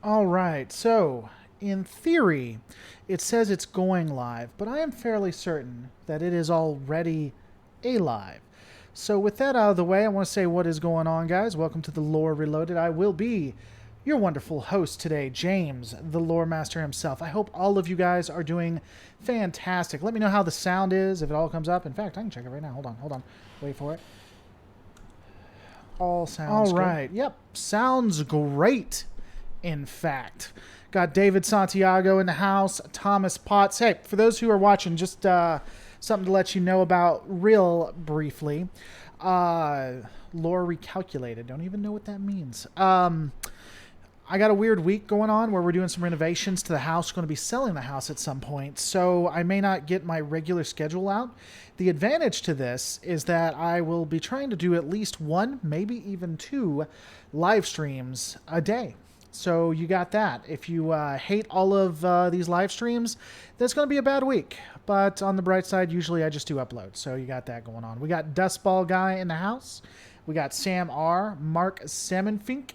All right, so in theory, it says it's going live, but I am fairly certain that it is already alive. So, with that out of the way, I want to say what is going on, guys. Welcome to the Lore Reloaded. I will be your wonderful host today, James, the Lore Master himself. I hope all of you guys are doing fantastic. Let me know how the sound is, if it all comes up. In fact, I can check it right now. Hold on. Wait for it. All sounds all right. Good. Yep, sounds great. In fact, got David Santiago in the house, Thomas Potts. Hey, for those who are watching, just something to let you know about real briefly. Lore recalculated. Don't even know what that means. I got a weird week going on where we're doing some renovations to the house. Going to be selling the house at some point, so I may not get my regular schedule out. The advantage to this is that I will be trying to do at least one, maybe even two live streams a day. So you got that. If you hate all of these live streams, that's going to be a bad week. But on the bright side, usually I just do upload. So you got that going on. We got Dustball Guy in the house. We got Sam R. Mark Salmonfink,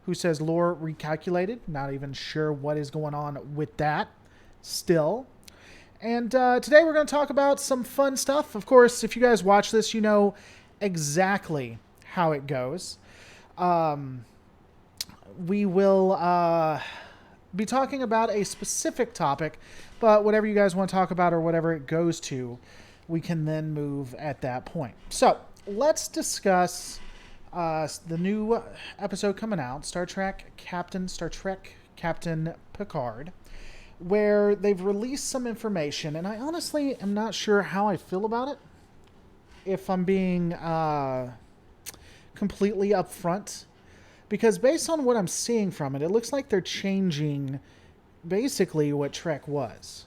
who says lore recalculated. Not even sure what is going on with that still. And today we're going to talk about some fun stuff. Of course, if you guys watch this, you know exactly how it goes. We will be talking about a specific topic, but whatever you guys want to talk about or whatever it goes to, we can then move at that point. So let's discuss the new episode coming out, Star Trek Captain Picard, where they've released some information, and I honestly am not sure how I feel about it, if I'm being completely upfront. Because based on what I'm seeing from it, it looks like they're changing basically what Trek was.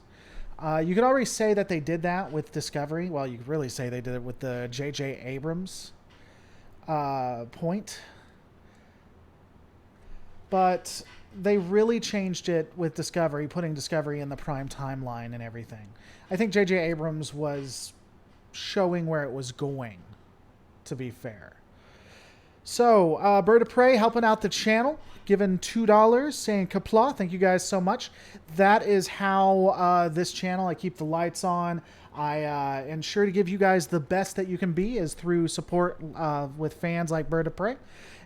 You could already say that they did that with Discovery. Well, you could really say they did it with the J.J. Abrams point. But they really changed it with Discovery, putting Discovery in the prime timeline and everything. I think J.J. Abrams was showing where it was going, to be fair. So, Bird of Prey helping out the channel, giving $2, saying Kapla. Thank you guys so much. That is how this channel, I keep the lights on. I ensure to give you guys the best that you can be is through support with fans like Bird of Prey.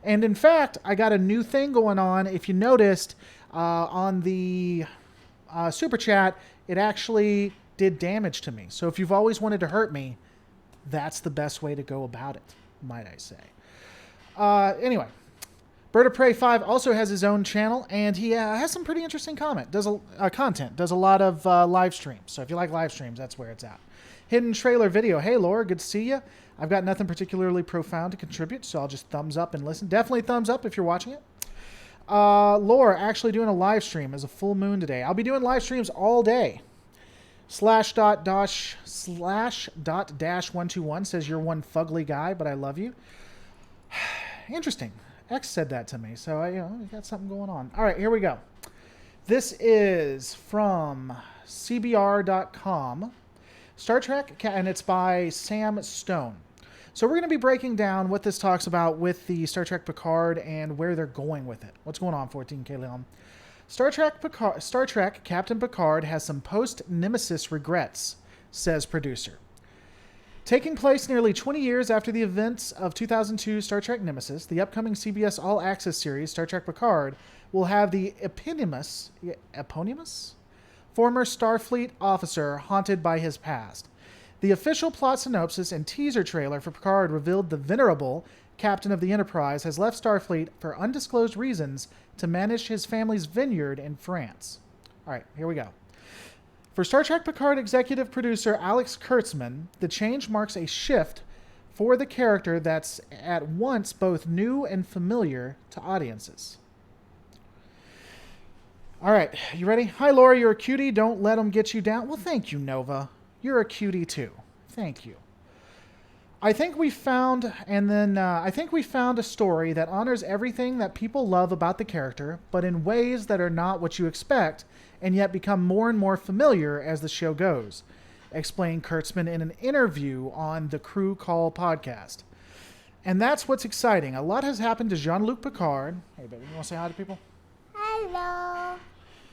And in fact, I got a new thing going on. If you noticed on the Super Chat, it actually did damage to me. So if you've always wanted to hurt me, that's the best way to go about it, might I say. Anyway, Bird of Prey 5 also has his own channel, and he has some pretty interesting content. Does a lot of live streams. So if you like live streams, that's where it's at. Hidden trailer video. Hey, Laura, good to see you. I've got nothing particularly profound to contribute, so I'll just thumbs up and listen. Definitely thumbs up if you're watching it. Laura, actually doing a live stream as a full moon today. I'll be doing live streams all day. /.-121 says you're one fugly guy, but I love you. Interesting. X said that to me, so I got something going on. All right, here we go. This is from CBR.com, Star Trek, and it's by Sam Stone. So we're going to be breaking down what this talks about with the Star Trek Picard and where they're going with it. What's going on, 14K Leon? Star Trek Captain Picard has some post-Nemesis regrets, says producer. Taking place nearly 20 years after the events of 2002 Star Trek Nemesis, the upcoming CBS All Access series, Star Trek Picard, will have the eponymous former Starfleet officer haunted by his past. The official plot synopsis and teaser trailer for Picard revealed the venerable captain of the Enterprise has left Starfleet for undisclosed reasons to manage his family's vineyard in France. All right, here we go. For Star Trek Picard executive producer Alex Kurtzman, the change marks a shift for the character that's at once both new and familiar to audiences. All right, you ready? Hi, Laura, you're a cutie. Don't let them get you down. Well, thank you, Nova. You're a cutie, too. Thank you. I think we found a story that honors everything that people love about the character, but in ways that are not what you expect, and yet become more and more familiar as the show goes, explained Kurtzman in an interview on the Crew Call podcast. And that's what's exciting. A lot has happened to Jean-Luc Picard. Hey, baby, you want to say hi to people? Hello. Hello.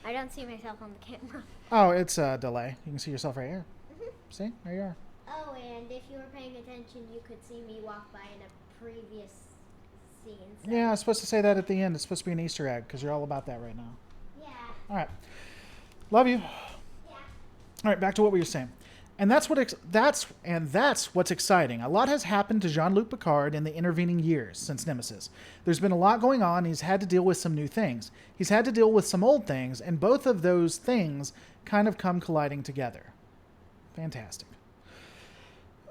I don't see myself on the camera. Oh, it's a delay. You can see yourself right here. Mm-hmm. See? There you are. Oh, and if you were paying attention, you could see me walk by in a previous scene. So. Yeah, I was supposed to say that at the end. It's supposed to be an Easter egg because you're all about that right now. Yeah. All right. Love you. Yeah. All right, back to what we were saying. And that's what's exciting. A lot has happened to Jean-Luc Picard in the intervening years since Nemesis. There's been a lot going on. He's had to deal with some new things. He's had to deal with some old things, and both of those things kind of come colliding together. Fantastic.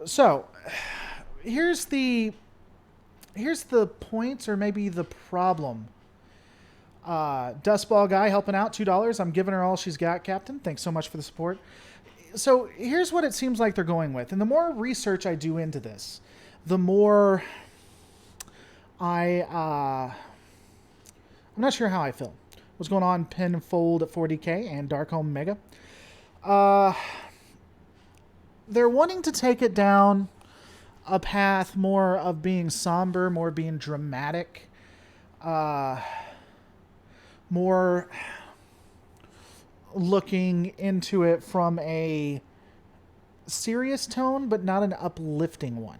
So, here's the point, or maybe the problem. Dustball guy helping out, $2. I'm giving her all she's got, Captain. Thanks so much for the support. So here's what it seems like they're going with. And the more research I do into this, the more I'm not sure how I feel. What's going on, Penfold at 40K and Darkholm Mega? They're wanting to take it down a path more of being somber, more being dramatic, more looking into it from a serious tone, but not an uplifting one.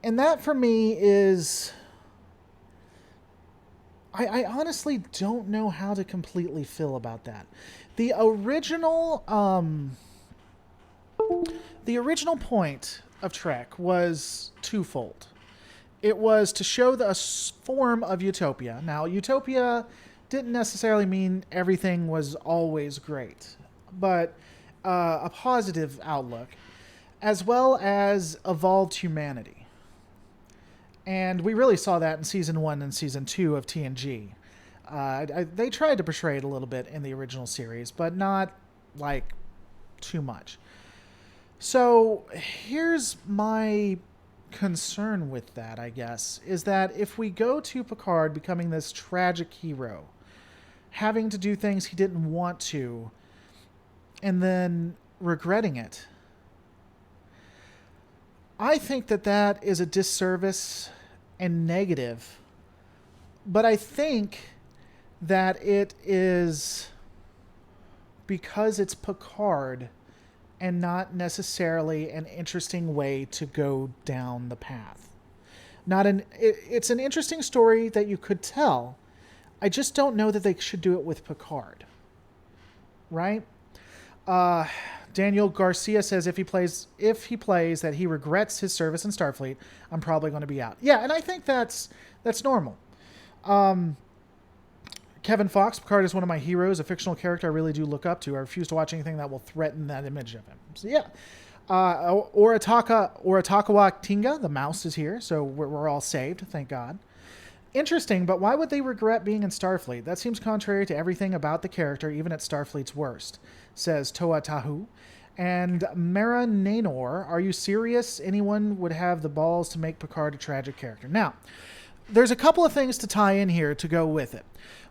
And that for me is... I honestly don't know how to completely feel about that. The original point of Trek was twofold. It was to show a form of utopia. Now, utopia didn't necessarily mean everything was always great, but a positive outlook, as well as evolved humanity. And we really saw that in Season 1 and Season 2 of TNG. They tried to portray it a little bit in the original series, but not, like, too much. So, here's my concern with that, I guess, is that if we go to Picard becoming this tragic hero, having to do things he didn't want to, and then regretting it, I think that is a disservice and negative. But I think that it is because it's Picard and not necessarily an interesting way to go down the path. It's an interesting story that you could tell. I just don't know that they should do it with Picard. Right? Daniel Garcia says if he plays that he regrets his service in Starfleet, I'm probably going to be out. Yeah, and I think that's normal. Kevin Fox, Picard is one of my heroes, a fictional character I really do look up to. I refuse to watch anything that will threaten that image of him. So yeah. Oratakawa Tinga, the mouse is here, so we're all saved, thank God. Interesting, but why would they regret being in Starfleet? That seems contrary to everything about the character, even at Starfleet's worst, says Toa Tahu. And Mara Nanor, are you serious? Anyone would have the balls to make Picard a tragic character. Now, there's a couple of things to tie in here to go with it.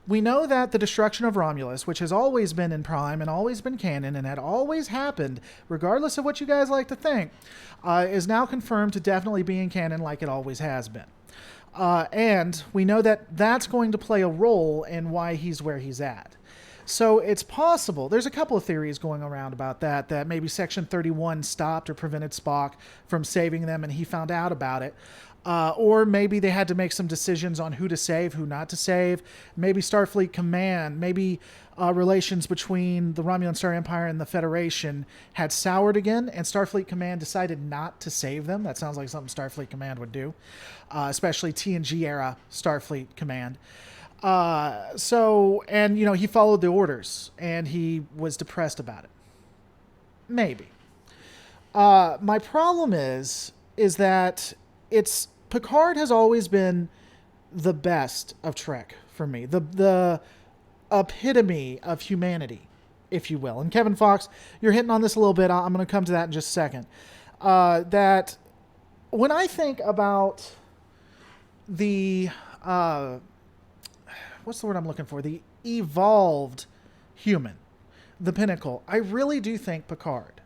We know that the destruction of Romulus, which has always been in Prime and always been canon and had always happened, regardless of what you guys like to think, is now confirmed to definitely be in canon like it always has been. And we know that that's going to play a role in why he's where he's at. So it's possible, there's a couple of theories going around about that maybe Section 31 stopped or prevented Spock from saving them and he found out about it. Or maybe they had to make some decisions on who to save, who not to save. Maybe Starfleet Command, maybe relations between the Romulan Star Empire and the Federation had soured again, and Starfleet Command decided not to save them. That sounds like something Starfleet Command would do, especially TNG-era Starfleet Command. He followed the orders, and he was depressed about it. Maybe. My problem is that Picard has always been the best of Trek for me. The epitome of humanity, if you will. And Kevin Fox, you're hitting on this a little bit. I'm going to come to that in just a second. That when I think about the... what's the word I'm looking for? The evolved human. The pinnacle. I really do think Picard.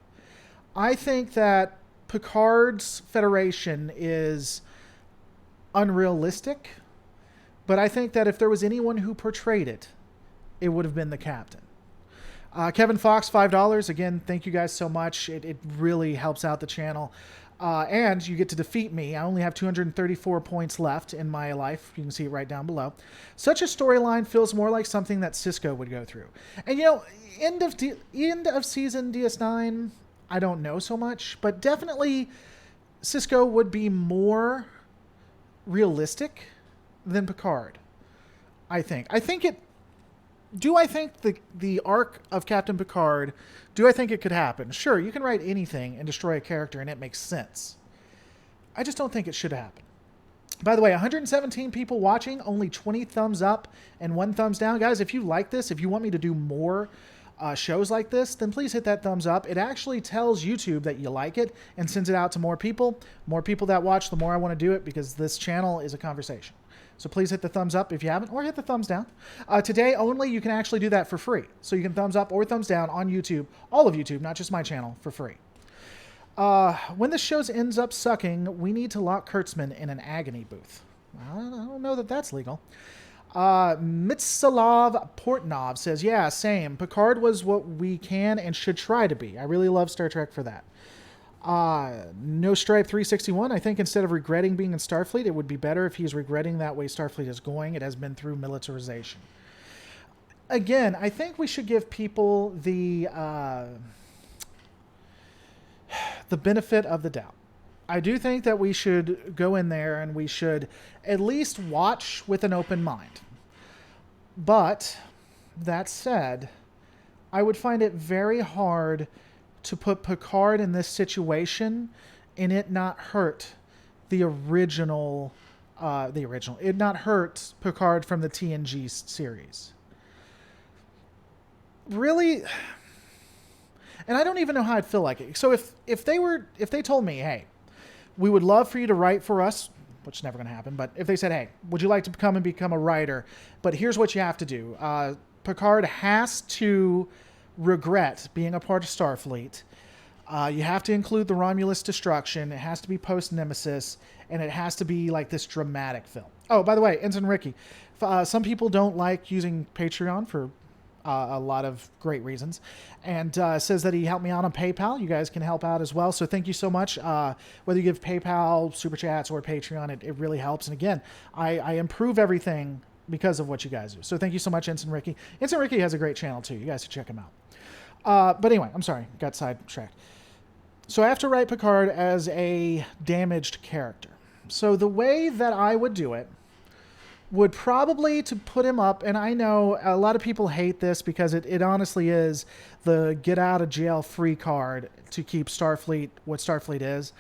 I think that Picard's Federation is unrealistic, But I think that if there was anyone who portrayed it, it would have been the captain. Kevin Fox, $5. Again, thank you guys so much. It really helps out the channel. And you get to defeat me. I only have 234 points left in my life. You can see it right down below. Such a storyline feels more like something that Cisco would go through. And, end of season DS9, I don't know so much. But definitely Cisco would be more realistic than Picard, I think. Do I think the arc of Captain Picard, do I think it could happen? Sure, you can write anything and destroy a character and it makes sense. I just don't think it should happen. By the way, 117 people watching, only 20 thumbs up and 1 thumbs down. Guys, if you like this, if you want me to do more shows like this, then please hit that thumbs up. It actually tells YouTube that you like it and sends it out to more people. More people that watch, the more I want to do it, because this channel is a conversation. So please hit the thumbs up if you haven't, or hit the thumbs down. Today only, you can actually do that for free. So you can thumbs up or thumbs down on YouTube, all of YouTube, not just my channel, for free. When the show ends up sucking, we need to lock Kurtzman in an agony booth. I don't know that that's legal. Mitslav Portnov says, yeah, same. Picard was what we can and should try to be. I really love Star Trek for that. No Stripe 361. I think instead of regretting being in Starfleet, it would be better if he's regretting that way Starfleet is going. It has been through militarization. Again, I think we should give people the benefit of the doubt. I do think that we should go in there and we should at least watch with an open mind. But that said, I would find it very hard to put Picard in this situation and it not hurt the original, it not hurt Picard from the TNG series. Really, and I don't even know how I'd feel like it. So if they told me, hey, we would love for you to write for us, which is never going to happen, but if they said, hey, would you like to come and become a writer? But here's what you have to do. Picard has to regret being a part of Starfleet. You have to include the Romulus destruction. It has to be post-Nemesis, and it has to be like this dramatic film. Oh, by the way, Ensign Ricky, some people don't like using Patreon for a lot of great reasons, and says that he helped me out on PayPal. You guys can help out as well, so thank you so much. Whether you give PayPal, Super Chats, or Patreon, it really helps. And again, I improve everything because of what you guys do. So thank you so much, Ensign Ricky. Ensign Ricky has a great channel too. You guys should check him out. But anyway, I'm sorry, got sidetracked. So I have to write Picard as a damaged character. So the way that I would do it would probably to put him up, and I know a lot of people hate this because it honestly is the get out of jail free card to keep Starfleet what Starfleet is.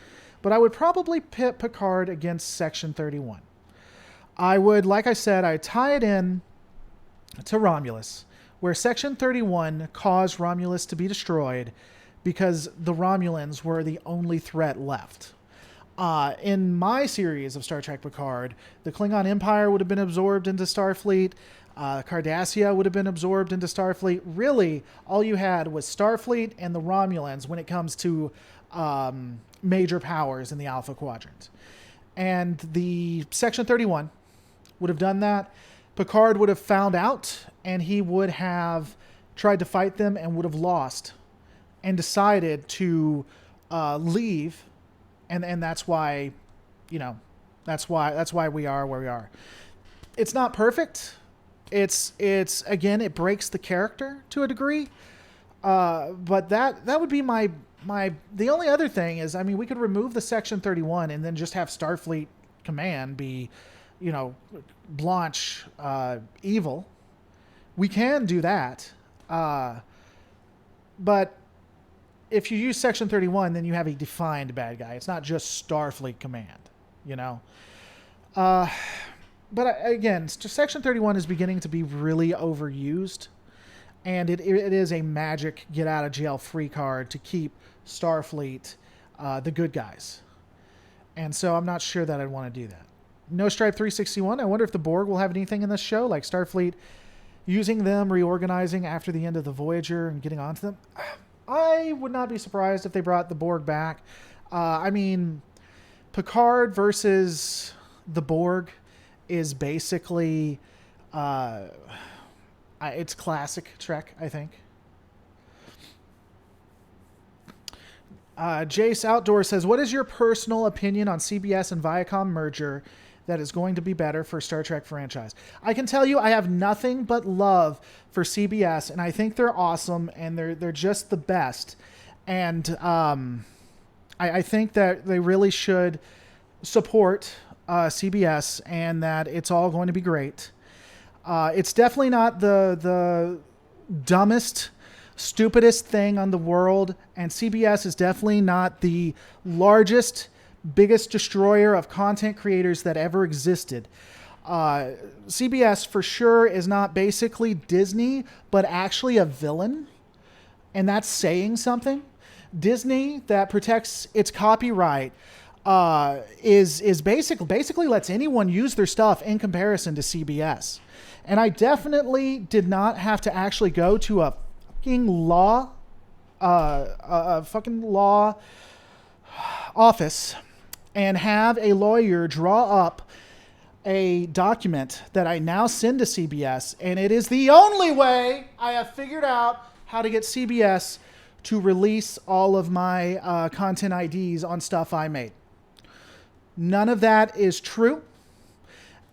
But I would probably pit Picard against Section 31. I would, like I said, I'd tie it in to Romulus, where Section 31 caused Romulus to be destroyed because the Romulans were the only threat left. In my series of Star Trek Picard, the Klingon Empire would have been absorbed into Starfleet. Cardassia would have been absorbed into Starfleet. Really, all you had was Starfleet and the Romulans when it comes to major powers in the Alpha Quadrant. And the Section 31 would have done that. Picard would have found out, and he would have tried to fight them and would have lost and decided to leave. And that's why, that's why we are where we are. It's not perfect. It's again, it breaks the character to a degree. But that would be the only other thing is, I mean, we could remove the Section 31 and then just have Starfleet Command be, Blanche evil. We can do that. But if you use Section 31, then you have a defined bad guy. It's not just Starfleet Command, But again, Section 31 is beginning to be really overused. And it is a magic get-out-of-jail-free card to keep Starfleet the good guys. And so I'm not sure that I'd want to do that. No Stripe 361. I wonder if the Borg will have anything in this show, like Starfleet using them, reorganizing after the end of the Voyager and getting onto them. I would not be surprised if they brought the Borg back. I mean, Picard versus the Borg is basically it's classic Trek, I think. Jace Outdoor says, what is your personal opinion on CBS and Viacom merger that is going to be better for Star Trek franchise? I can tell you I have nothing but love for CBS, and I think they're awesome, and they're just the best. And I think that they really should support CBS, and that it's all going to be great. It's definitely not the dumbest, stupidest thing on the world, and CBS is definitely not the largest, biggest destroyer of content creators that ever existed. CBS for sure is not basically Disney, but actually a villain, and that's saying something. Disney, that protects its copyright, is basically lets anyone use their stuff in comparison to CBS. And I definitely did not have to actually go to a fucking law office and have a lawyer draw up a document that I now send to CBS, and it is the only way I have figured out how to get CBS to release all of my content IDs on stuff I made. None of that is true.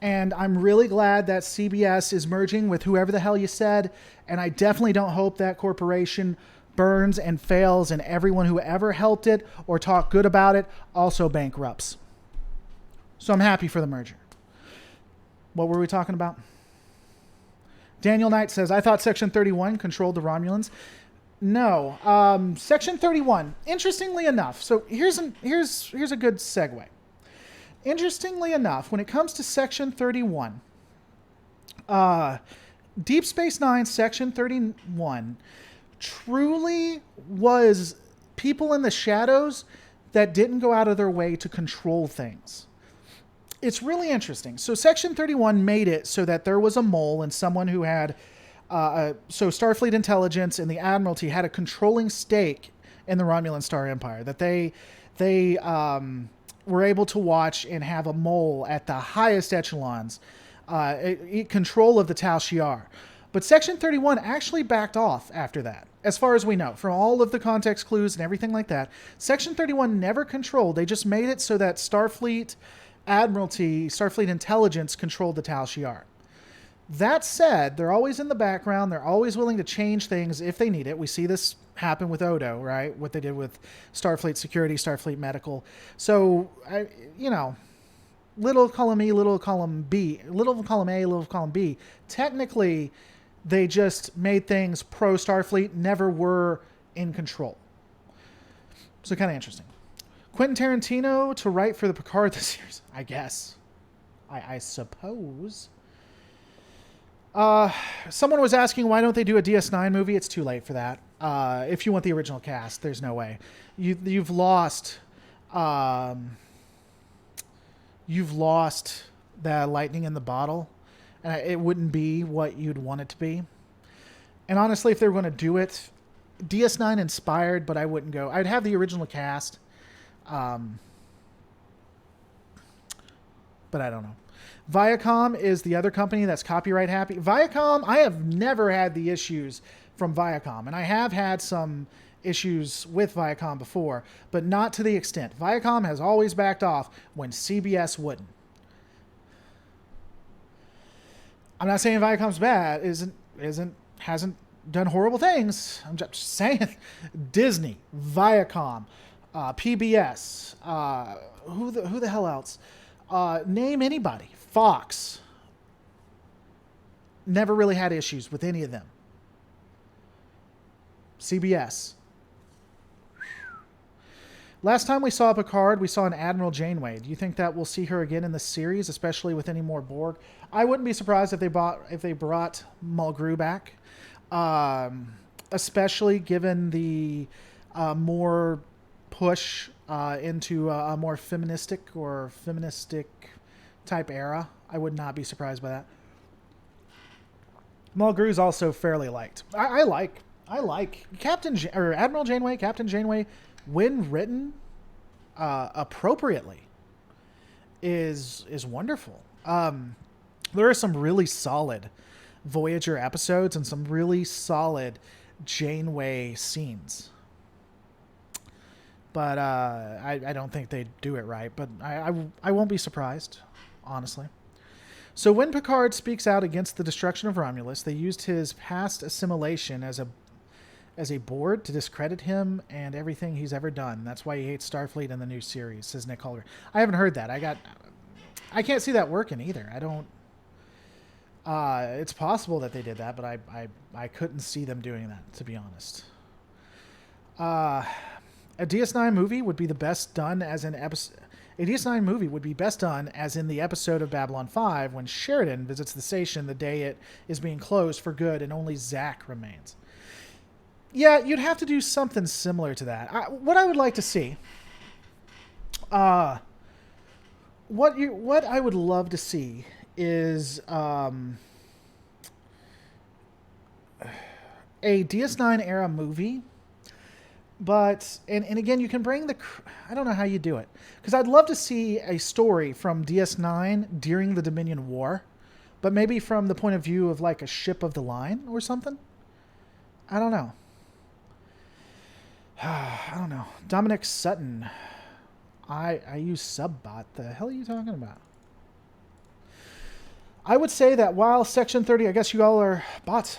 And I'm really glad that CBS is merging with whoever the hell you said. And I definitely don't hope that corporation burns and fails and everyone who ever helped it or talked good about it also bankrupts. So I'm happy for the merger. What were we talking about? Daniel Knight says, I thought Section 31 controlled the Romulans. No. Section 31, interestingly enough, so here's a good segue. Interestingly enough, when it comes to Section 31, Deep Space Nine Section 31 truly was people in the shadows that didn't go out of their way to control things. It's really interesting. So Section 31 made it so that there was a mole and someone who had, so Starfleet intelligence and the Admiralty had a controlling stake in the Romulan Star Empire, that they were able to watch and have a mole at the highest echelons, control of the Tal Shiar. But Section 31 actually backed off after that, as far as we know, from all of the context clues and everything like that. Section 31 never controlled. They just made it so that Starfleet Admiralty, Starfleet intelligence controlled the Tal Shiar. That said, they're always in the background. They're always willing to change things if they need it. We see this happen with Odo, right? What they did with Starfleet Security, Starfleet Medical. So, little column E, little column B, little column A, little column B. Technically, they just made things pro Starfleet, never were in control. So kind of interesting. Quentin Tarantino to write for the Picard this year, I guess. I suppose. Someone was asking, why don't they do a DS9 movie? It's too late for that. If you want the original cast, there's no way. You've lost the lightning in the bottle, and it wouldn't be what you'd want it to be. And honestly, if they were going to do it, DS9 inspired, but I wouldn't go. I'd have the original cast, but I don't know. Viacom is the other company that's copyright happy. Viacom, I have never had the issues from Viacom, and I have had some issues with Viacom before, but not to the extent. Viacom has always backed off when CBS wouldn't. I'm not saying Viacom's bad, hasn't done horrible things. I'm just saying Disney, Viacom, PBS, who the hell else? Name anybody. Fox. Never really had issues with any of them. CBS. Last time we saw Picard, we saw an Admiral Janeway. Do you think that we'll see her again in the series, especially with any more Borg? I wouldn't be surprised if they brought Mulgrew back, especially given the more push into a more feministic type era. I would not be surprised by that. Mulgrew is also fairly liked. I like Admiral Janeway, Captain Janeway, when written appropriately, is wonderful. There are some really solid Voyager episodes and some really solid Janeway scenes. But I don't think they do it right. But I won't be surprised, honestly. So when Picard speaks out against the destruction of Romulus, they used his past assimilation as a board to discredit him and everything he's ever done. That's why he hates Starfleet in the new series, says Nick Holder. I haven't heard that. I can't see that working either. I don't. It's possible that they did that, but I couldn't see them doing that, to be honest. A DS9 movie would be the best done as an episode. A DS9 movie would be best done as in the episode of Babylon 5 when Sheridan visits the station the day it is being closed for good and only Zach remains. Yeah, you'd have to do something similar to that. What I would like to see, what I would love to see is a DS9 era movie. But, and again, you can bring I don't know how you do it. Because I'd love to see a story from DS9 during the Dominion War. But maybe from the point of view of like a ship of the line or something. I don't know. I don't know. Dominic Sutton. I use Subbot. The hell are you talking about? I would say that while Section 30, I guess you all are bots.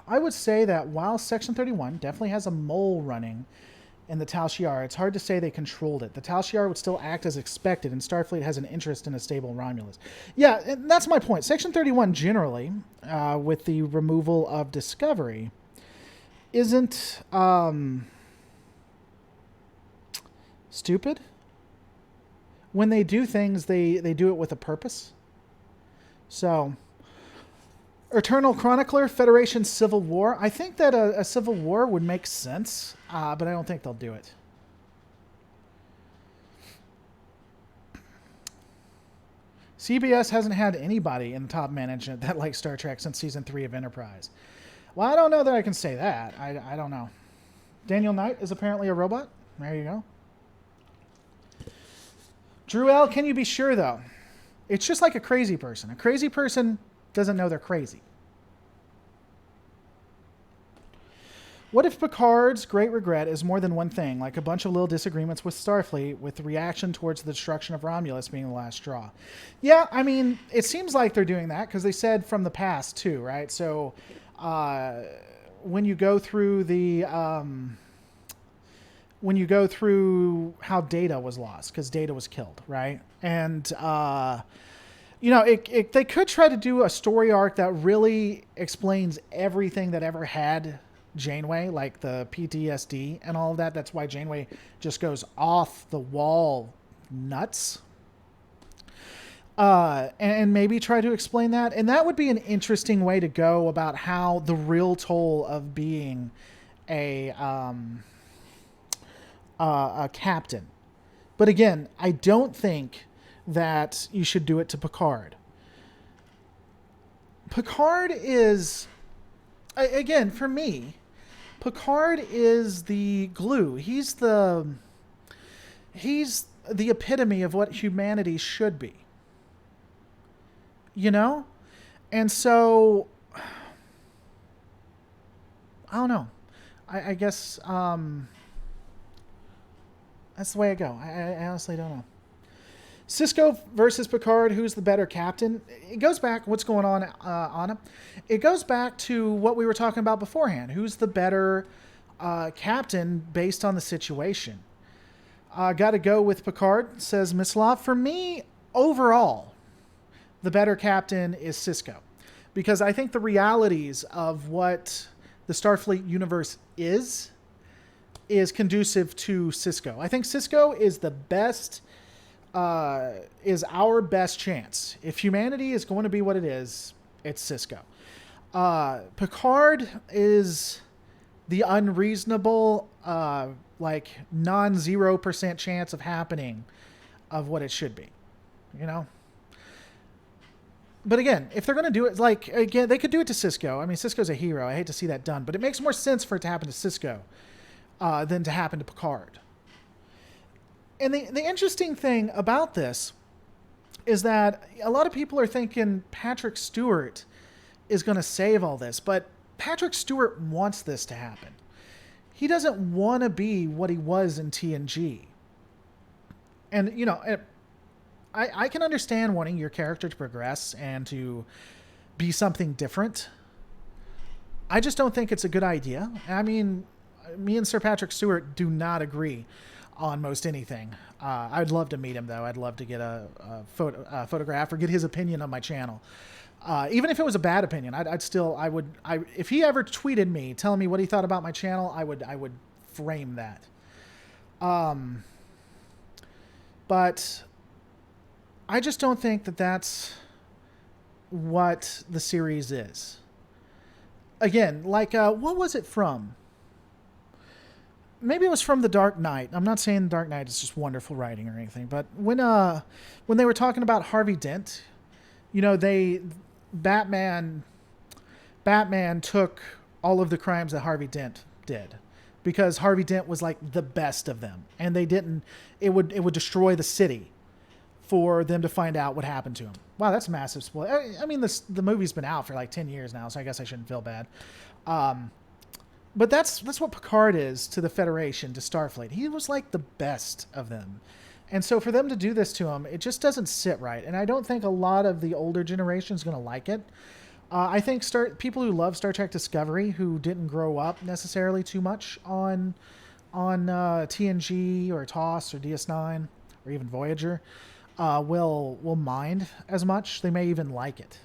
I would say that while Section 31 definitely has a mole running in the Tal Shiar, it's hard to say they controlled it. The Tal Shiar would still act as expected, and Starfleet has an interest in a stable Romulus. Yeah, and that's my point. Section 31 generally, with the removal of Discovery, isn't stupid. When they do things, they do it with a purpose. So, Eternal Chronicler, Federation, Civil War. I think that a Civil War would make sense, but I don't think they'll do it. CBS hasn't had anybody in top management that likes Star Trek since Season 3 of Enterprise. Well, I don't know that I can say that. I don't know. Daniel Knight is apparently a robot. There you go. Drew L., can you be sure, though? It's just like a crazy person. A crazy person doesn't know they're crazy. What if Picard's great regret is more than one thing, like a bunch of little disagreements with Starfleet, with the reaction towards the destruction of Romulus being the last straw? Yeah, I mean, it seems like they're doing that because they said from the past too, right? So when you go through how Data was lost, because Data was killed, right? And they could try to do a story arc that really explains everything that ever had Janeway, like the PTSD and all of that. That's why Janeway just goes off the wall nuts. And maybe try to explain that. And that would be an interesting way to go about how the real toll of being a captain. But again, I don't think that you should do it to Picard. Picard is, again, for me, Picard is the glue. He's the epitome of what humanity should be. You know? And so, I don't know. I guess that's the way I go. I honestly don't know. Sisko versus Picard, who's the better captain? It goes back, what's going on him? It goes back to what we were talking about beforehand. Who's the better captain based on the situation? Got to go with Picard, says Mislav. For me, overall, the better captain is Sisko. Because I think the realities of what the Starfleet universe is conducive to Sisko. I think Sisko is the best... is our best chance. If humanity is going to be what it is, it's Sisko. Picard is the unreasonable, non-0% chance of happening of what it should be. You know? But again, if they're going to do it, again, they could do it to Sisko. I mean, Sisko's a hero. I hate to see that done. But it makes more sense for it to happen to Sisko than to happen to Picard. And the interesting thing about this is that a lot of people are thinking Patrick Stewart is going to save all this, but Patrick Stewart wants this to happen. He doesn't want to be what he was in TNG. And, I can understand wanting your character to progress and to be something different. I just don't think it's a good idea. I mean, me and Sir Patrick Stewart do not agree on most anything. I'd love to meet him, though. I'd love to get a photograph or get his opinion on my channel. Even if it was a bad opinion, if he ever tweeted me telling me what he thought about my channel, I would frame that. But I just don't think that that's what the series is. Again, like, what was it from? Maybe it was from The Dark Knight. I'm not saying The Dark Knight is just wonderful writing or anything, but when they were talking about Harvey Dent, Batman took all of the crimes that Harvey Dent did because Harvey Dent was like the best of them, and it would destroy the city for them to find out what happened to him. Wow, that's a massive spoiler. I mean, the movie's been out for like 10 years now, so I guess I shouldn't feel bad. But that's what Picard is to the Federation, to Starfleet. He was like the best of them. And so for them to do this to him, it just doesn't sit right. And I don't think a lot of the older generation is going to like it. I think people who love Star Trek Discovery, who didn't grow up necessarily too much on TNG or TOS or DS9 or even Voyager, will mind as much. They may even like it.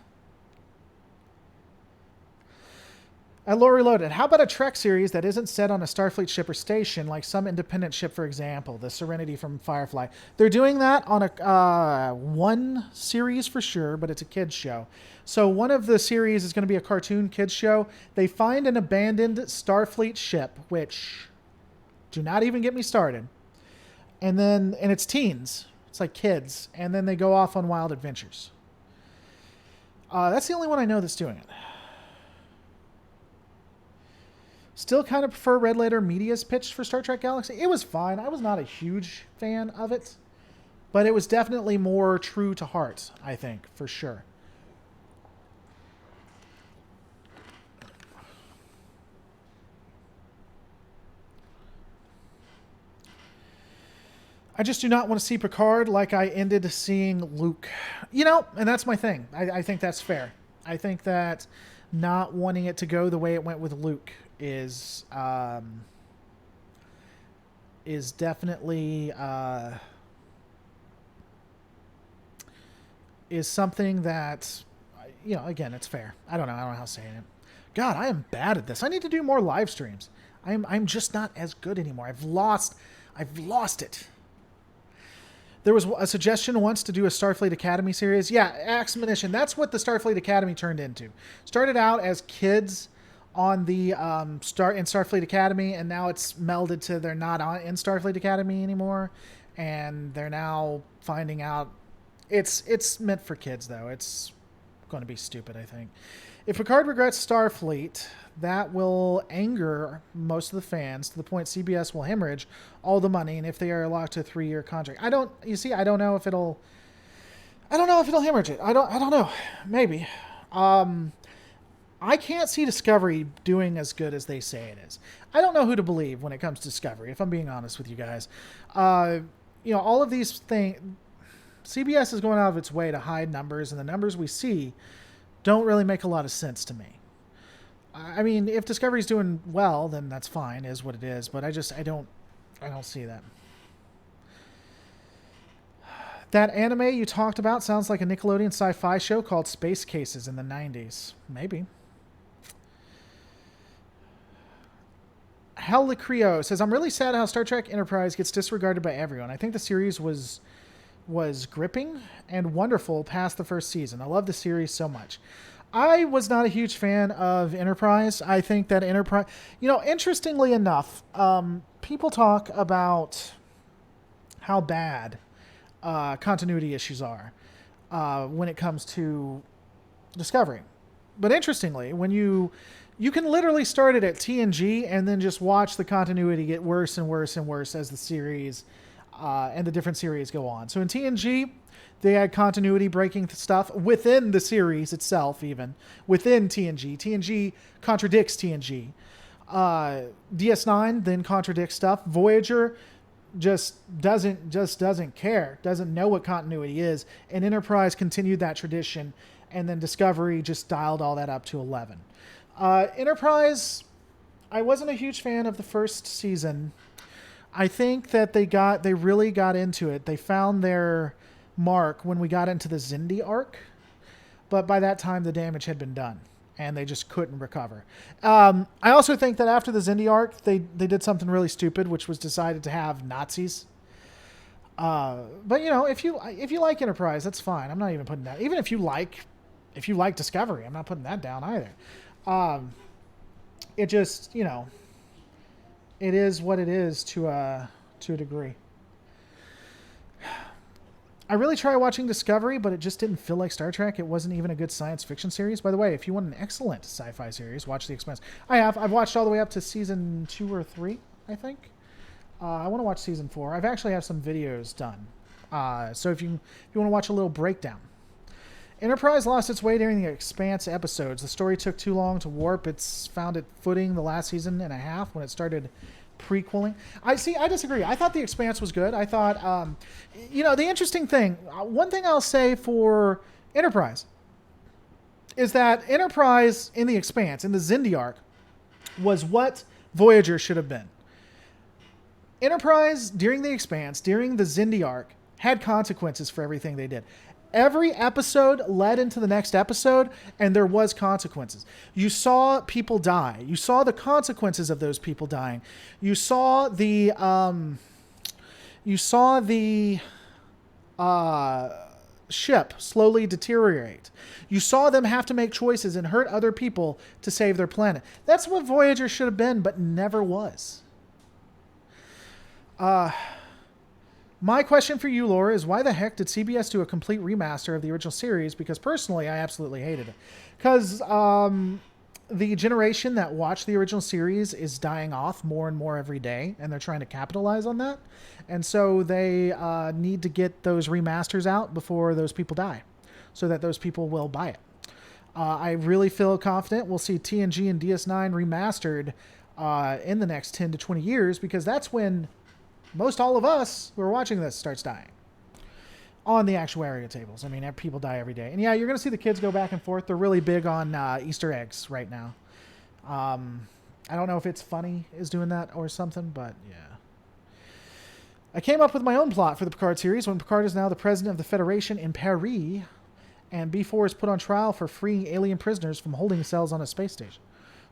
At Lore Reloaded, how about a Trek series that isn't set on a Starfleet ship or station, like some independent ship, for example, the Serenity from Firefly? They're doing that on a one series for sure, but it's a kids show. So one of the series is going to be a cartoon kids show. They find an abandoned Starfleet ship, which, do not even get me started. And it's teens. It's like kids. And then they go off on wild adventures. That's the only one I know that's doing it. Still kind of prefer Red Letter Media's pitch for Star Trek Galaxy. It was fine. I was not a huge fan of it. But it was definitely more true to heart, I think, for sure. I just do not want to see Picard like I ended seeing Luke. And that's my thing. I think that's fair. I think that not wanting it to go the way it went with Luke is definitely is something that, again, it's fair. I don't know how to say it. God, I am bad at this. I need to do more live streams. I'm just not as good anymore. I've lost it. There was a suggestion once to do a Starfleet Academy series. Yeah, Axmonition. That's what the Starfleet Academy turned into. Started out as kids on the in Starfleet Academy, and now it's melded to they're not in Starfleet Academy anymore, and they're now finding out it's meant for kids, though. It's going to be stupid, I think. If Picard regrets Starfleet, that will anger most of the fans to the point CBS will hemorrhage all the money, and if they are locked to a 3-year contract. I don't know if it'll hemorrhage it. I don't know. Maybe. I can't see Discovery doing as good as they say it is. I don't know who to believe when it comes to Discovery, if I'm being honest with you guys. All of these things, CBS is going out of its way to hide numbers, and the numbers we see don't really make a lot of sense to me. I mean, if Discovery's doing well, then that's fine, is what it is, but I don't see that. That anime you talked about sounds like a Nickelodeon sci-fi show called Space Cases in the 90s. Maybe. Hell Lecrio says, I'm really sad how Star Trek Enterprise gets disregarded by everyone. I think the series was gripping and wonderful past the first season. I love the series so much. I was not a huge fan of Enterprise. I think that Enterprise... interestingly enough, people talk about how bad continuity issues are when it comes to Discovery. But interestingly, when you can literally start it at TNG and then just watch the continuity get worse and worse and worse as the series and the different series go on. So in TNG, They had continuity breaking stuff within the series itself, even within TNG. TNG contradicts TNG. DS9 then contradicts stuff. Voyager just doesn't care, doesn't know what continuity is, and Enterprise continued that tradition, and then Discovery just dialed all that up to 11. Enterprise, I wasn't a huge fan of the first season. I think that they really got into it. They found their mark when we got into the Xindi arc, but by that time the damage had been done and they just couldn't recover. I also think that after the Xindi arc, they did something really stupid, which was decided to have Nazis. But if you like Enterprise, that's fine. I'm not even putting that. Even if you like Discovery, I'm not putting that down either. It just it is what it is to a degree. I really tried watching Discovery, but it just didn't feel like Star Trek. It wasn't even a good science fiction series. By the way, if you want an excellent sci-fi series, watch The Expanse. I've watched all the way up to season 2 or 3, I think. I want to watch season 4. I've actually have some videos done. So if you want to watch a little breakdown. Enterprise lost its way during the Expanse episodes. The story took too long to warp. It's found its footing the last season and a half when it started prequeling. I disagree. I thought The Expanse was good. I thought, the interesting thing, one thing I'll say for Enterprise is that Enterprise in The Expanse, in the Xindi arc, was what Voyager should have been. Enterprise, during The Expanse, during the Xindi arc, had consequences for everything they did. Every episode led into the next episode, and there was consequences. You saw people die. You saw the consequences of those people dying. You saw the ship slowly deteriorate. You saw them have to make choices and hurt other people to save their planet. That's what Voyager should have been, but never was. My question for you, Laura, is why the heck did CBS do a complete remaster of the original series? Because personally, I absolutely hated it. Because the generation that watched the original series is dying off more and more every day, and they're trying to capitalize on that. And so they need to get those remasters out before those people die, so that those people will buy it. I really feel confident we'll see TNG and DS9 remastered in the next 10 to 20 years, because that's when most all of us who are watching this starts dying on the actuarial tables. I mean, people die every day. And yeah, you're going to see the kids go back and forth. They're really big on Easter eggs right now. I don't know if It's Funny is doing that or something, but yeah. I came up with my own plot for the Picard series when Picard is now the president of the Federation in Paris, and B4 is put on trial for freeing alien prisoners from holding cells on a space station.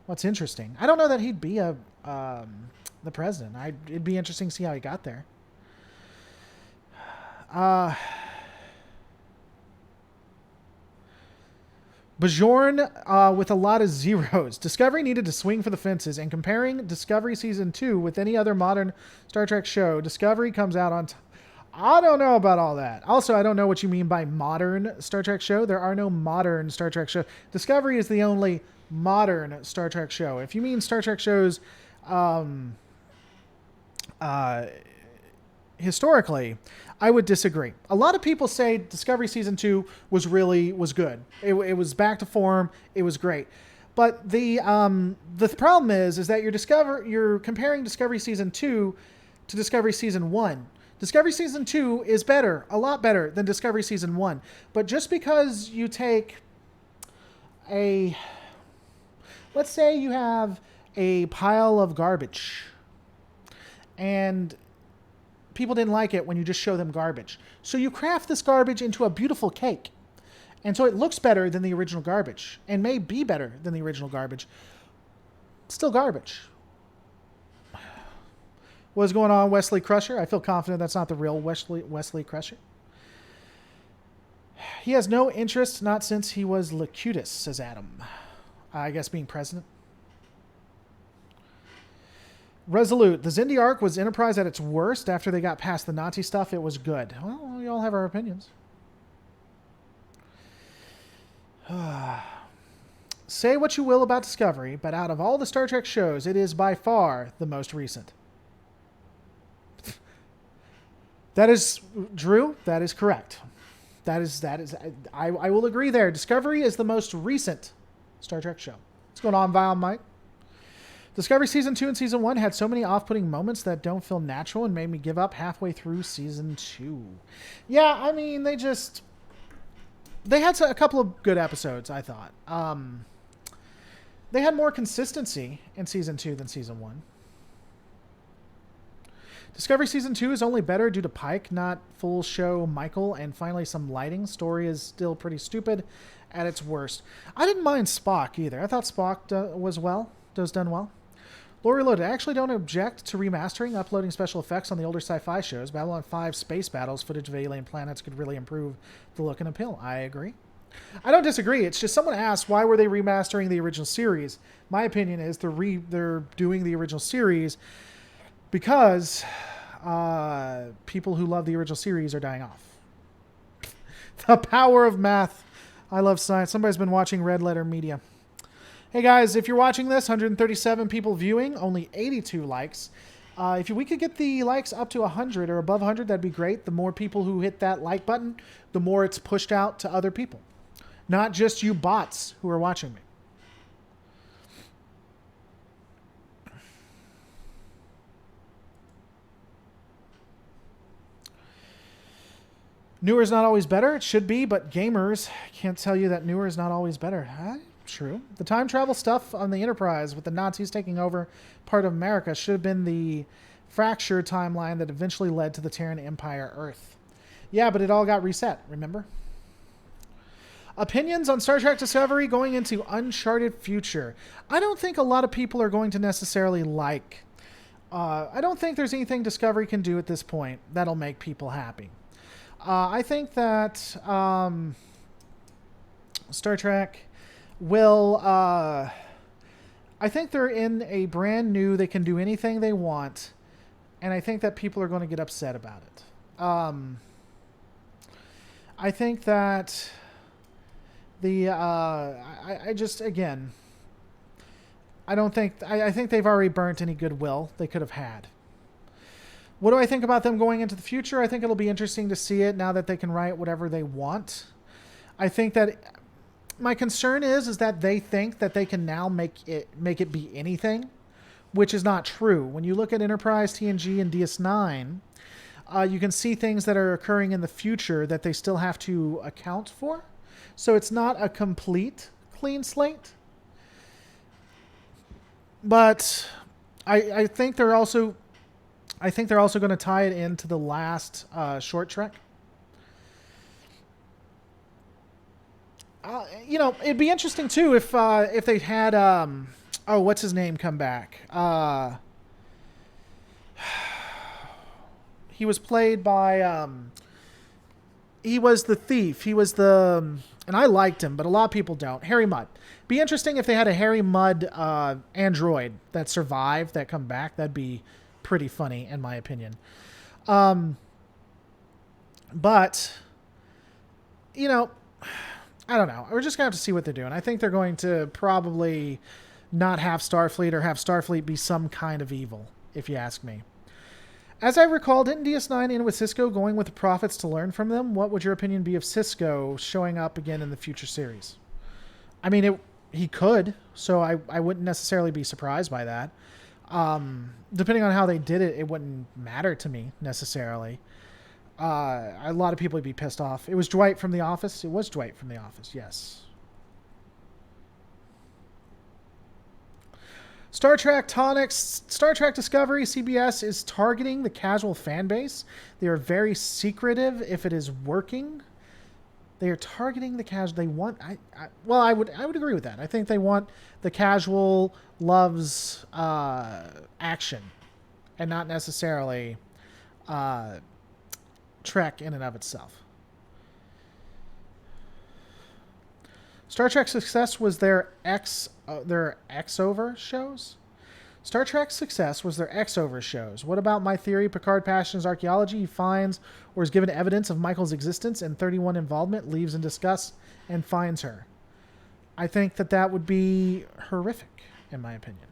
What's interesting, I don't know that he'd be the president. It'd be interesting to see how he got there. Bajorn with a lot of zeros. Discovery needed to swing for the fences, and comparing Discovery Season 2 with any other modern Star Trek show, Discovery comes out on top. I don't know about all that. Also, I don't know what you mean by modern Star Trek show. There are no modern Star Trek shows. Discovery is the only modern Star Trek show. If you mean Star Trek shows historically, I would disagree. A lot of people say Discovery Season 2 was good. It was back to form. It was great. But the problem is that you're comparing Discovery Season 2 to Discovery Season 1. Discovery Season 2 is better, a lot better than Discovery Season 1. But just because you take let's say you have a pile of garbage, and people didn't like it when you just show them garbage. So you craft this garbage into a beautiful cake. And so it looks better than the original garbage, and may be better than the original garbage. Still garbage. What's going on, Wesley Crusher? I feel confident that's not the real Wesley Crusher. He has no interest, not since he was Locutus, says Adam. I guess being president. Resolute. The Xindi arc was Enterprise at its worst. After they got past the Nazi stuff, it was good. Well, we all have our opinions. Say what you will about Discovery, but out of all the Star Trek shows, it is by far the most recent. That is, Drew, that is correct. that is. I will agree there. Discovery is the most recent Star Trek show. What's going on, Vile Mike? Discovery Season 2 and Season 1 had so many off-putting moments that don't feel natural and made me give up halfway through Season 2. Yeah, I mean, they had a couple of good episodes, I thought. They had more consistency in Season 2 than Season 1. Discovery Season 2 is only better due to Pike, not full show Michael, and finally some lighting. Story is still pretty stupid at its worst. I didn't mind Spock either. I thought Spock was done well. Lori Loaded, I actually don't object to remastering, uploading special effects on the older sci-fi shows. Babylon 5 space battles, footage of alien planets could really improve the look and appeal. I agree. I don't disagree. It's just someone asked why were they remastering the original series. My opinion is they're doing the original series because people who love the original series are dying off. The power of math. I love science. Somebody's been watching Red Letter Media. Hey guys, if you're watching this, 137 people viewing, only 82 likes. If we could get the likes up to 100 or above 100, that'd be great. The more people who hit that like button, the more it's pushed out to other people. Not just you bots who are watching me. Newer is not always better. It should be, but gamers can't tell you that newer is not always better. True. The time travel stuff on the Enterprise with the Nazis taking over part of America should have been the fractured timeline that eventually led to the Terran Empire Earth. Yeah, but it all got reset, remember? Opinions on Star Trek Discovery going into uncharted future. I don't think a lot of people are going to necessarily like. I don't think there's anything Discovery can do at this point that'll make people happy. I think that Star Trek will... I think they're in a brand new... They can do anything they want. And I think that people are going to get upset about it. I think that... I just, again... I don't think... I think they've already burnt any goodwill they could have had. What do I think about them going into the future? I think it'll be interesting to see it now that they can write whatever they want. I think that my concern is that they think that they can now make it be anything, which is not true. When you look at Enterprise, TNG, and DS9, you can see things that are occurring in the future that they still have to account for. So it's not a complete clean slate. But I think they're also... going to tie it into the last short trek. It'd be interesting too if they had what's his name come back. He was played by he was the thief. He was and I liked him, but a lot of people don't. Harry Mudd. Be interesting if they had a Harry Mudd android that survived that come back. That'd be pretty funny in my opinion. But I don't know. We're just gonna have to see what they're doing. I think they're going to probably not have Starfleet or have Starfleet be some kind of evil, if you ask me. As I recall, didn't DS9 end with Cisco going with the prophets to learn from them? What would your opinion be of Cisco showing up again in the future series? I mean, he could, so I wouldn't necessarily be surprised by that. Depending on how they did it, it wouldn't matter to me necessarily. A lot of people would be pissed off. It was Dwight from The Office. It was Dwight from The Office, yes. Star Trek Tonics, Star Trek Discovery, CBS is targeting the casual fan base. They are very secretive if it is working. They are targeting the casual. They want. I would agree with that. I think they want the casual loves action, and not necessarily Trek in and of itself. Star Trek's success was their X-over shows. Star Trek's success was their X-over shows. What about my theory? Picard passions archaeology. He finds or is given evidence of Michael's existence and 31 involvement, leaves in disgust, and finds her. I think that would be horrific, in my opinion.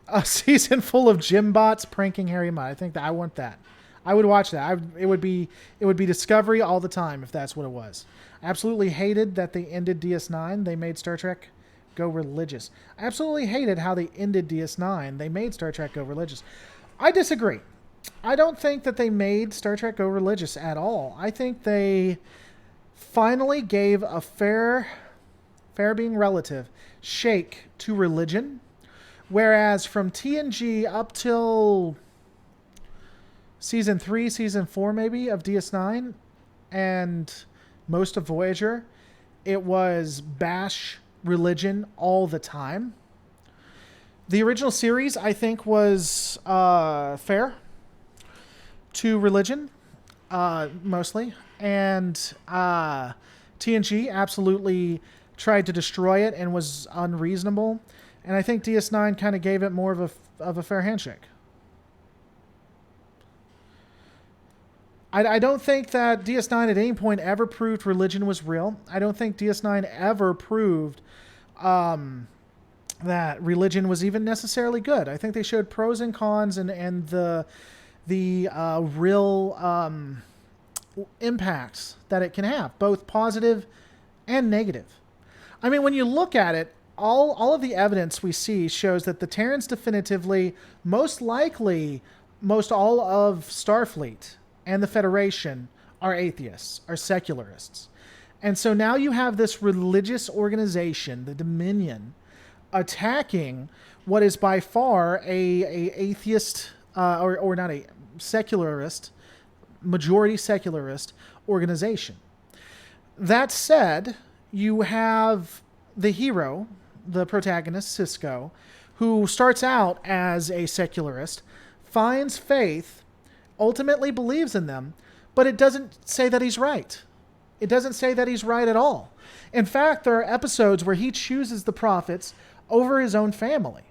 A season full of gym bots pranking Harry Mudd. I think that I want that. I would watch that. It would be Discovery all the time if that's what it was. I absolutely hated that they ended DS9. They made Star Trek go religious. I absolutely hated how they ended DS9. They made Star Trek go religious. I disagree. I don't think that they made Star Trek go religious at all. I think they finally gave a fair being relative, shake to religion. Whereas from TNG up till season 3, season 4 maybe of DS9 and most of Voyager, it was bash religion all the time. The original series, I think, was fair to religion, mostly. And TNG absolutely tried to destroy it and was unreasonable. And I think DS9 kind of gave it more of a fair handshake. I don't think that DS9 at any point ever proved religion was real. I don't think DS9 ever proved that religion was even necessarily good. I think they showed pros and cons and the real impacts that it can have, both positive and negative. I mean, when you look at it, all of the evidence we see shows that the Terrans definitively, most likely, most all of Starfleet and the Federation are atheists, are secularists. And so now you have this religious organization, the Dominion, attacking what is by far a atheist, or not a secularist, majority secularist organization. That said, you have the hero, the protagonist, Cisco, who starts out as a secularist, finds faith, ultimately believes in them, but it doesn't say that he's right. It doesn't say that he's right at all. In fact, there are episodes where he chooses the prophets over his own family.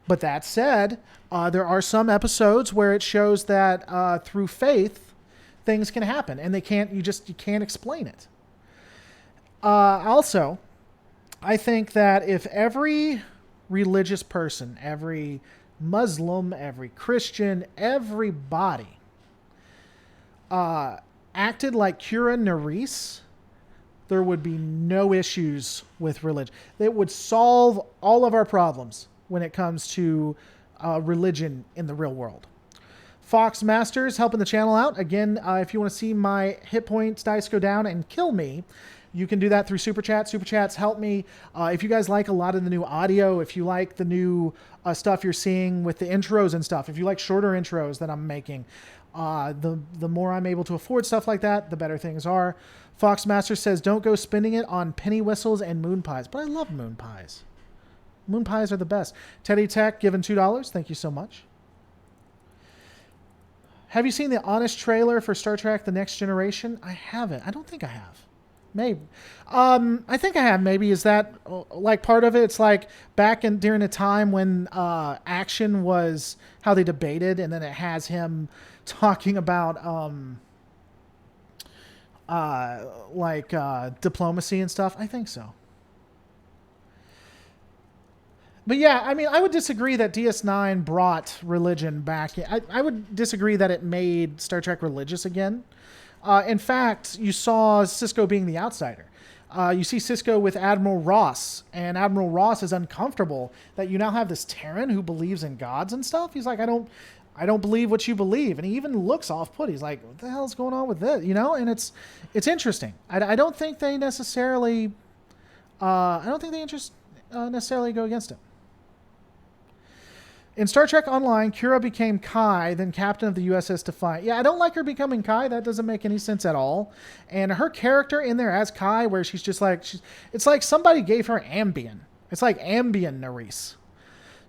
But that said, there are some episodes where it shows that through faith, things can happen, and you can't explain it. Also, I think that if every religious person, every Muslim, every Christian, everybody acted like Kira Nerys, there would be no issues with religion. It would solve all of our problems when it comes to religion in the real world. Fox Masters helping the channel out. Again, if you want to see my hit points dice go down and kill me, you can do that through Super Chat. Super Chats help me. If you guys like a lot of the new audio, if you like the new stuff you're seeing with the intros and stuff, if you like shorter intros that I'm making, the more I'm able to afford stuff like that, the better things are. Foxmaster says, don't go spending it on penny whistles and moon pies. But I love moon pies. Moon pies are the best. Teddy Tech given $2. Thank you so much. Have you seen the Honest trailer for Star Trek The Next Generation? I haven't. I don't think I have. Maybe. I think I have. Maybe. Is that like part of it? It's like back during a time when action was how they debated, and then it has him talking about diplomacy and stuff. I think so. But yeah, I mean, I would disagree that DS9 brought religion back. I would disagree that it made Star Trek religious again. In fact, you saw Cisco being the outsider. You see Cisco with Admiral Ross, and Admiral Ross is uncomfortable that you now have this Terran who believes in gods and stuff. He's like, I don't believe what you believe, and he even looks off-put. He's like, what the hell's going on with this? You know, and it's interesting. I don't think they necessarily, necessarily go against it. In Star Trek Online, Kira became Kai, then captain of the USS Defiant. Yeah, I don't like her becoming Kai. That doesn't make any sense at all. And her character in there as Kai, where she's just like, it's like somebody gave her Ambien. It's like Ambien Nerys.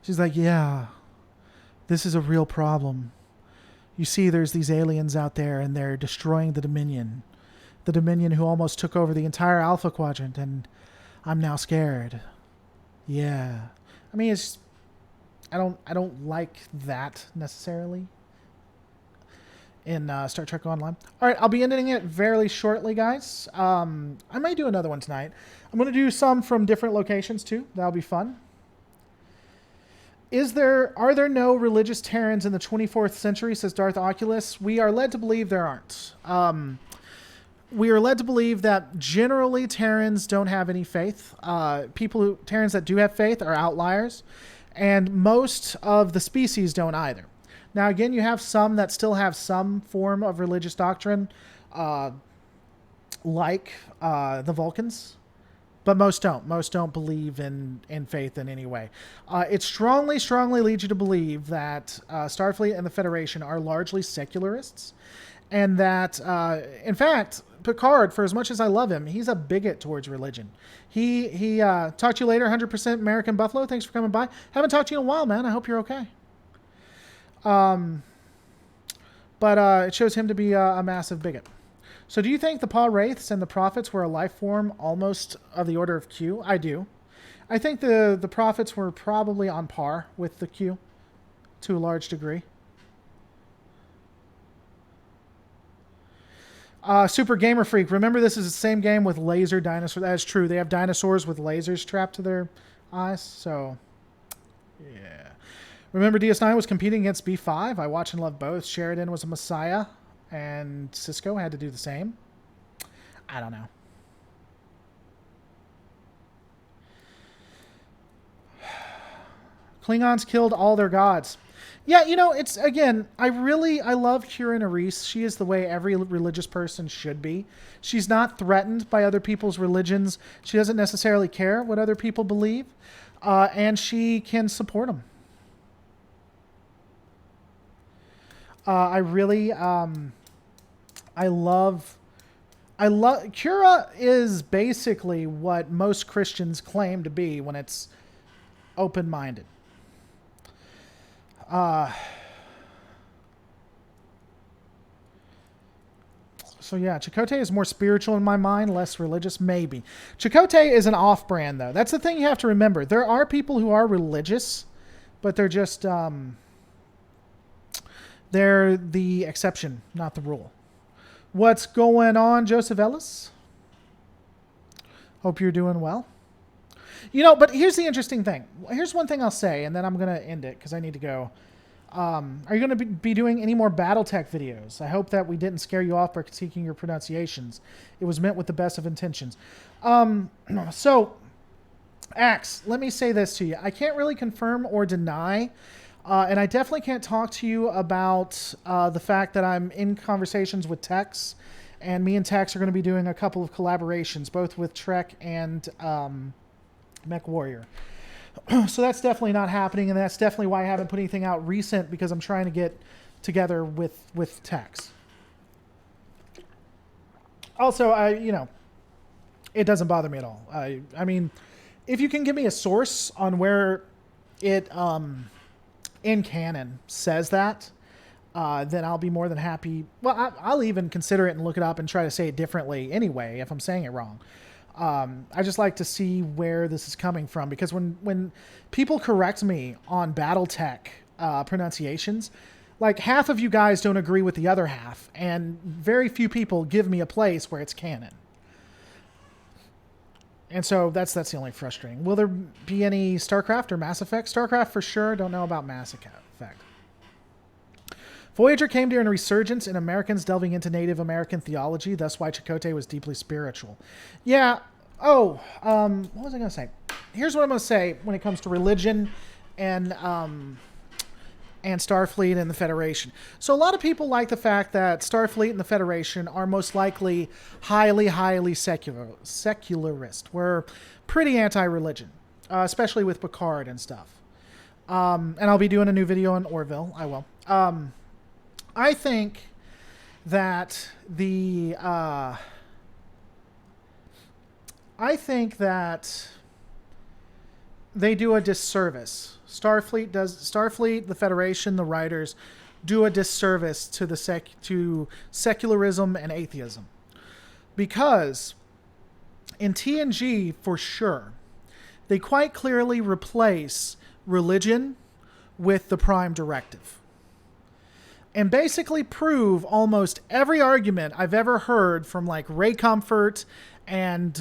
She's like, yeah, this is a real problem. You see, there's these aliens out there, and they're destroying the Dominion. The Dominion who almost took over the entire Alpha Quadrant, and I'm now scared. Yeah. I mean, I don't like that necessarily in Star Trek Online. All right, I'll be ending it very shortly, guys. I may do another one tonight. I'm going to do some from different locations, too. That'll be fun. Are there no religious Terrans in the 24th century, says Darth Oculus? We are led to believe there aren't. We are led to believe that generally Terrans don't have any faith. Terrans that do have faith are outliers, and most of the species don't either. Now, again, you have some that still have some form of religious doctrine, like the Vulcans, but most don't. Most don't believe in faith in any way. It strongly leads you to believe that Starfleet and the Federation are largely secularists, and that, in fact, Picard, for as much as I love him, he's a bigot towards religion. He talk to you later, 100% American Buffalo. Thanks for coming by. Haven't talked to you in a while, man. I hope you're okay. But it shows him to be a massive bigot. So do you think the Paul Wraiths and the Prophets were a life form almost of the order of Q? I do. I think the Prophets were probably on par with the Q to a large degree. Super Gamer Freak. Remember, this is the same game with laser dinosaurs. That is true. They have dinosaurs with lasers strapped to their eyes. So, yeah. Remember, DS9 was competing against B5. I watch and love both. Sheridan was a messiah, and Cisco had to do the same. I don't know. Klingons killed all their gods. Yeah, it's, again, I love Kira Nerys. She is the way every religious person should be. She's not threatened by other people's religions. She doesn't necessarily care what other people believe, and she can support them. I love Kira is basically what most Christians claim to be when it's open-minded. So yeah, Chakotay is more spiritual in my mind, less religious, maybe. Chakotay is an off-brand, though. That's the thing you have to remember. There are people who are religious, but they're just, they're the exception, not the rule. What's going on, Joseph Ellis? Hope you're doing well. But here's the interesting thing. Here's one thing I'll say, and then I'm going to end it because I need to go. Are you going to be doing any more Battletech videos? I hope that we didn't scare you off by critiquing your pronunciations. It was meant with the best of intentions. So, Axe, let me say this to you. I can't really confirm or deny, and I definitely can't talk to you about the fact that I'm in conversations with Tex, and me and Tex are going to be doing a couple of collaborations, both with Trek and Mech Warrior. So that's definitely not happening, and that's definitely why I haven't put anything out recent, because I'm trying to get together with Tex. Also, it doesn't bother me at all. I mean, if you can give me a source on where it in canon says that, then I'll be more than happy. Well, I'll even consider it and look it up and try to say it differently anyway if I'm saying it wrong. I just like to see where this is coming from, because when people correct me on Battletech pronunciations, like half of you guys don't agree with the other half, and very few people give me a place where it's canon. And so that's the only frustrating. Will there be any StarCraft or Mass Effect? StarCraft for sure. Don't know about Mass Effect. Voyager came during a resurgence in Americans delving into Native American theology. That's why Chakotay was deeply spiritual. Yeah. Oh, what was I going to say? Here's what I'm going to say when it comes to religion and Starfleet and the Federation. So a lot of people like the fact that Starfleet and the Federation are most likely highly secularist. We're pretty anti-religion, especially with Picard and stuff. And I'll be doing a new video on Orville. I will. I think that they do a disservice. Starfleet, the Federation, the writers do a disservice to to secularism and atheism. Because in TNG, for sure, they quite clearly replace religion with the Prime Directive. And basically prove almost every argument I've ever heard from like Ray Comfort and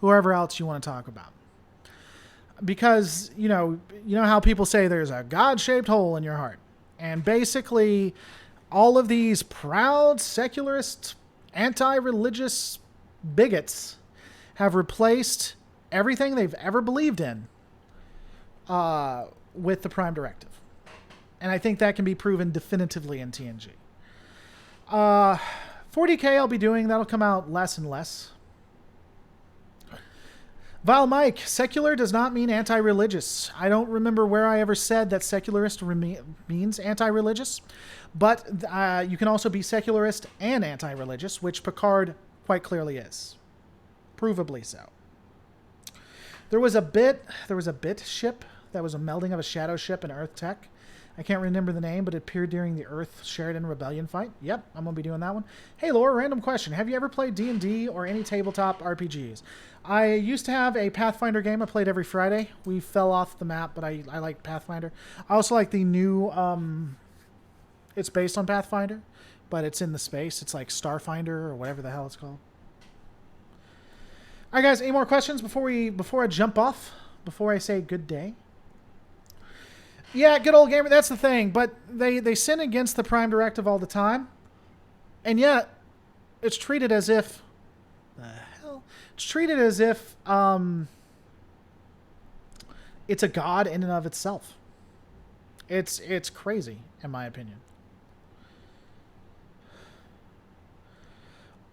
whoever else you want to talk about. because you know how people say there's a God-shaped hole in your heart, and basically all of these proud secularist, anti-religious bigots have replaced everything they've ever believed in with the Prime Directive, and I think that can be proven definitively in TNG. 40K I'll be doing, that'll come out less and less. Vile Mike, secular does not mean anti-religious. I don't remember where I ever said that secularist means anti-religious, but you can also be secularist and anti-religious, which Picard quite clearly is. Provably so. There was a bit ship that was a melding of a shadow ship and Earth tech. I can't remember the name, but it appeared during the Earth Sheridan Rebellion fight. Yep, I'm going to be doing that one. Hey, Laura, random question. Have you ever played D&D or any tabletop RPGs? I used to have a Pathfinder game I played every Friday. We fell off the map, but I like Pathfinder. I also like the new... it's based on Pathfinder, but it's in the space. It's like Starfinder or whatever the hell it's called. All right, guys, any more questions before I jump off? Before I say good day? Yeah, good old gamer. That's the thing. But they sin against the Prime Directive all the time, and yet it's treated as if it's treated as if it's a god in and of itself. It's crazy, in my opinion.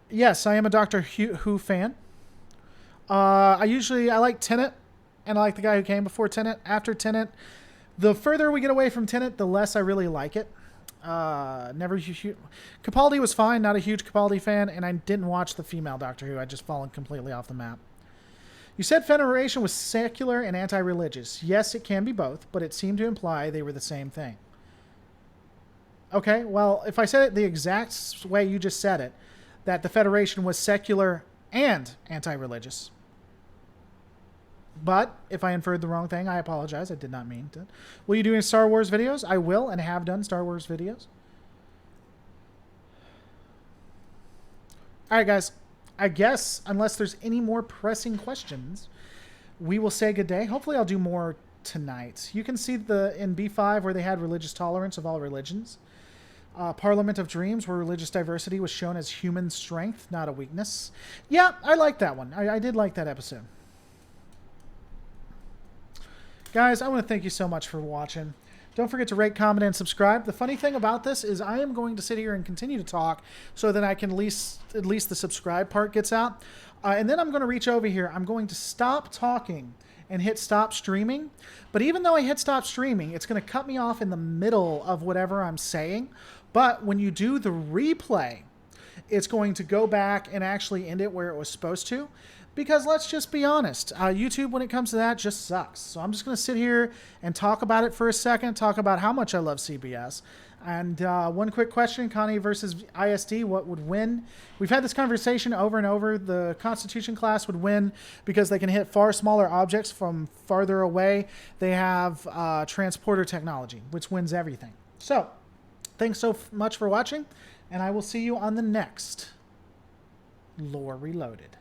Yes, I am a Doctor Who fan. I like Tennant, and I like the guy who came before Tennant. After Tennant, the further we get away from Tennant, the less I really like it. Capaldi was fine, not a huge Capaldi fan, and I didn't watch the female Doctor Who. I'd just fallen completely off the map. You said Federation was secular and anti-religious. Yes, it can be both, but it seemed to imply they were the same thing. Okay, well, if I said it the exact way you just said it, that the Federation was secular and anti-religious. But if I inferred the wrong thing, I apologize. I did not mean to. Will you do any Star Wars videos? I will and have done Star Wars videos. All right, guys. I guess, unless there's any more pressing questions, we will say good day. Hopefully I'll do more tonight. You can see in B5 where they had religious tolerance of all religions. Parliament of Dreams, where religious diversity was shown as human strength, not a weakness. Yeah, I like that one. I did like that episode. Guys, I want to thank you so much for watching. Don't forget to rate, comment, and subscribe. The funny thing about this is I am going to sit here and continue to talk so that I can at least the subscribe part gets out. And then I'm going to reach over here. I'm going to stop talking and hit stop streaming. But even though I hit stop streaming, it's going to cut me off in the middle of whatever I'm saying. But when you do the replay, it's going to go back and actually end it where it was supposed to. Because let's just be honest, YouTube, when it comes to that, just sucks. So I'm just going to sit here and talk about it for a second, talk about how much I love CBS. And one quick question, Connie versus ISD, what would win? We've had this conversation over and over. The Constitution class would win because they can hit far smaller objects from farther away. They have transporter technology, which wins everything. So thanks so much for watching, and I will see you on the next Lore Reloaded.